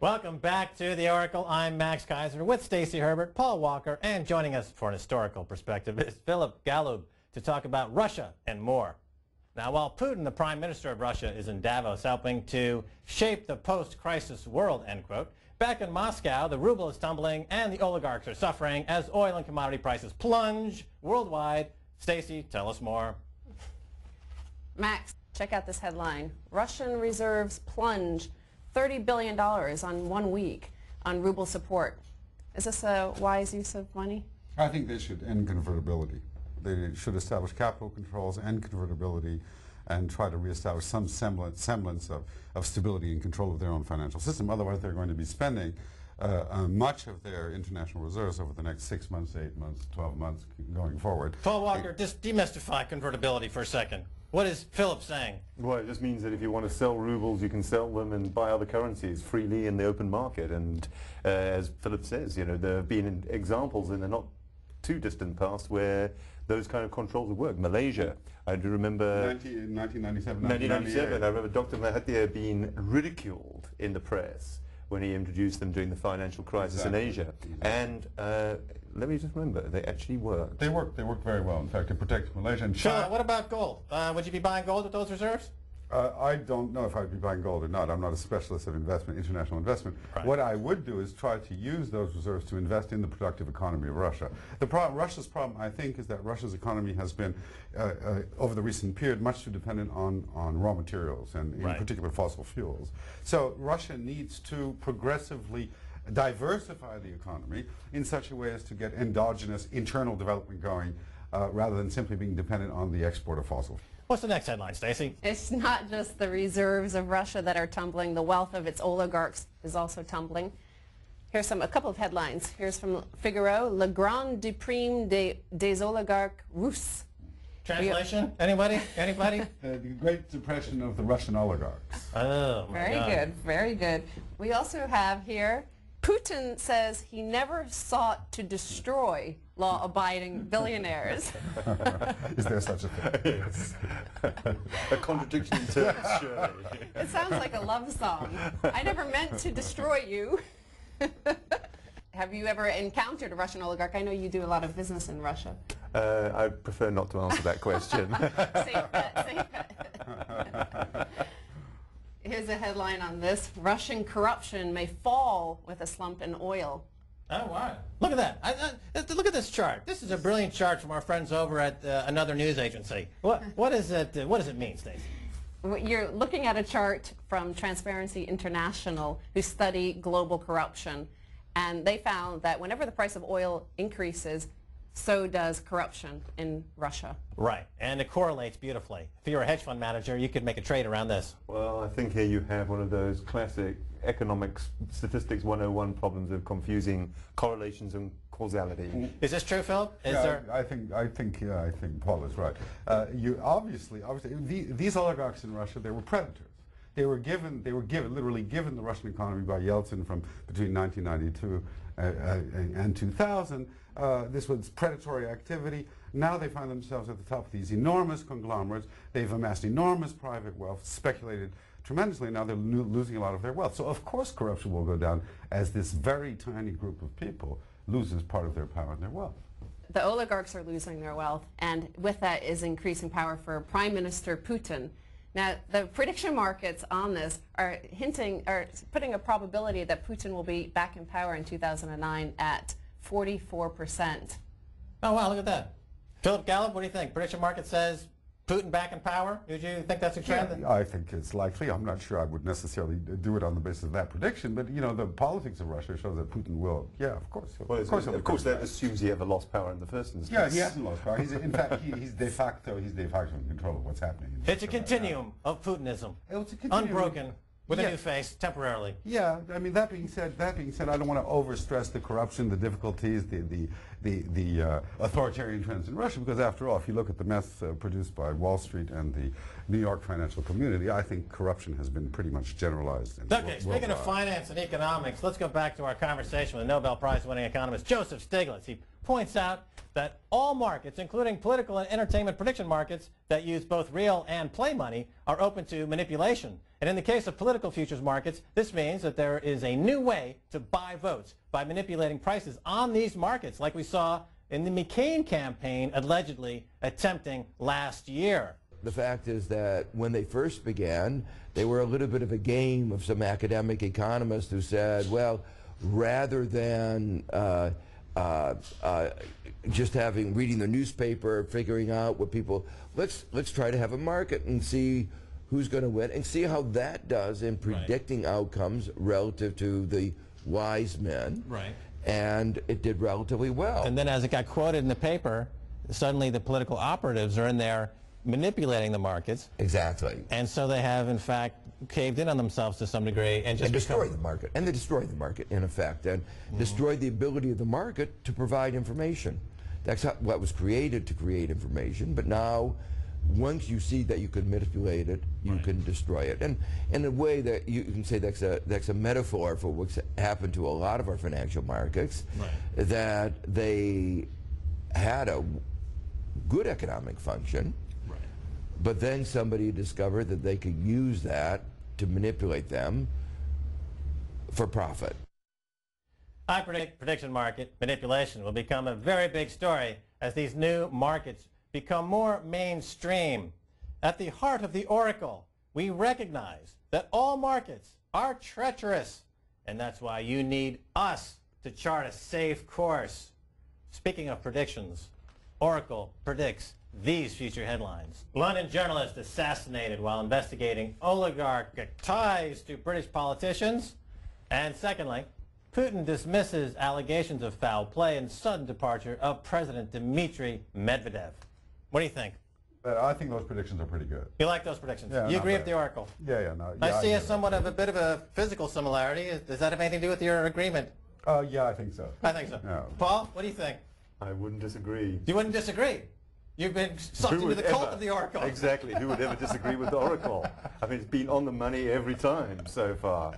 Welcome back to The Oracle. I'm Max Keiser with Stacey Herbert, Paul Walker, and joining us for an historical perspective is Philip Golub to talk about Russia and more. Now, while Putin, the Prime Minister of Russia, is in Davos helping to shape the post-crisis world, end quote, back in Moscow, the ruble is tumbling and the oligarchs are suffering as oil and commodity prices plunge worldwide. Stacey, tell us more. Max, check out this headline. Russian reserves plunge $30 billion on 1 week on ruble support. Is this a wise use of money? I think they should end convertibility. They should establish capital controls and convertibility and try to reestablish some semblance of stability and control of their own financial system. Otherwise, they're going to be spending much of their international reserves over the next 6 months, 8 months, 12 months going forward. Paul Walker, just demystify convertibility for a second. What is Philip saying? Well, it just means that if you want to sell rubles, you can sell them and buy other currencies freely in the open market. And as Philip says, you know, there have been examples in the not too distant past where those kind of controls have worked. Malaysia, I do remember 1997, 1997, I remember Dr. Mahathir being ridiculed in the press when he introduced them during the financial crisis in Asia. And let me just remember, they actually worked. They worked very well. In fact, it protected Malaysia. And Sure. What about gold? Would you be buying gold with those reserves? I don't know if I'd be buying gold or not. I'm not a specialist of investment, international investment. Right. What I would do is try to use those reserves to invest in the productive economy of Russia. Russia's problem, I think, is that Russia's economy has been, over the recent period, much too dependent on raw materials and in particular fossil fuels. So Russia needs to progressively diversify the economy in such a way as to get endogenous internal development going rather than simply being dependent on the export of fossil fuels. What's the next headline, Stacey? It's not just the reserves of Russia that are tumbling. The wealth of its oligarchs is also tumbling. Here's a couple of headlines. Here's from Figaro, Le Grand Déprime des Oligarques Russes. Translation? Anybody? Anybody? The Great Depression of the Russian oligarchs. Oh, my Very God. good, very good. We also have here, Putin says he never sought to destroy law-abiding billionaires. Is there such a thing? Yes. A contradiction in terms, surely. It sounds like a love song. I never meant to destroy you. Have you ever encountered a Russian oligarch? I know you do a lot of business in Russia. I prefer not to answer that question. Safe bet, safe bet. Here's a headline on this. Russian corruption may fall with a slump in oil. Oh, wow. Look at that. Look at this chart. This is a brilliant chart from our friends over at another news agency. What does it mean, Stacey? You're looking at a chart from Transparency International, who study global corruption. And they found that whenever the price of oil increases, so does corruption in Russia. Right, and it correlates beautifully. If you're a hedge fund manager, you could make a trade around this. Well, I think here you have one of those classic economics statistics 101 problems of confusing correlations and causality. Is this true, Phil? I think Paul is right. Obviously, these oligarchs in Russia, they were predators. They were literally given the Russian economy by Yeltsin from between 1992 and 2000. This was predatory activity. Now they find themselves at the top of these enormous conglomerates. They've amassed enormous private wealth, speculated tremendously. Now they're losing a lot of their wealth. So of course corruption will go down as this very tiny group of people loses part of their power and their wealth. The oligarchs are losing their wealth, and with that is increasing power for Prime Minister Putin. Now, the prediction markets on this are putting a probability that Putin will be back in power in 2009 at 44%. Oh, wow, look at that. Philip Golub, what do you think? Prediction market says Putin back in power? Do you think that's a trend? Yeah, I think it's likely. I'm not sure I would necessarily do it on the basis of that prediction, but you know, the politics of Russia shows that Putin will. Yeah, of course. Well, of course, that assumes he ever lost power in the first instance. Yeah, he hasn't lost power. In fact, he's de facto in control of what's happening. It's a continuum of Putinism, unbroken, with a new face, temporarily. Yeah, I mean, that being said, I don't want to overstress the corruption, the difficulties, the authoritarian trends in Russia, because after all, if you look at the mess produced by Wall Street and the New York financial community, I think corruption has been pretty much generalized. Okay, speaking of finance and economics, let's go back to our conversation with the Nobel Prize-winning economist Joseph Stiglitz. He points out that all markets, including political and entertainment prediction markets that use both real and play money, are open to manipulation. And in the case of political futures markets, this means that there is a new way to buy votes by manipulating prices on these markets, like we saw in the McCain campaign allegedly attempting last year. The fact is that when they first began, they were a little bit of a game of some academic economists who said, well, rather than just reading the newspaper, figuring out what people, let's try to have a market and see who's going to win and see how that does in predicting outcomes relative to the wise men. Right. And it did relatively well. And then as it got quoted in the paper, suddenly the political operatives are in there manipulating the markets. Exactly. And so they have, in fact, caved in on themselves to some degree and just destroyed the market. And they destroyed the market, in effect, and destroyed the ability of the market to provide information. That's what was created to create information, but now once you see that you can manipulate it, you can destroy it. And in a way that you can say that's a metaphor for what's happened to a lot of our financial markets, that they had a good economic function, but then somebody discovered that they could use that to manipulate them for profit. I predict prediction market manipulation will become a very big story as these new markets become more mainstream. At the heart of the oracle, we recognize that all markets are treacherous, and that's why you need us to chart a safe course. Speaking of predictions, Oracle predicts these future headlines. London journalist assassinated while investigating oligarchic ties to British politicians. And secondly, Putin dismisses allegations of foul play and sudden departure of President Dmitry Medvedev. What do you think? I think those predictions are pretty good. You like those predictions? Yeah, you not agree bad. with the Oracle? Yeah, I see somewhat of a bit of a physical similarity. Does that have anything to do with your agreement? Yeah, I think so. I think so. Yeah. Paul, what do you think? I wouldn't disagree. You wouldn't disagree? You've been sucked into the cult of the Oracle. Exactly. Who would ever disagree with the Oracle? I mean, it's been on the money every time so far.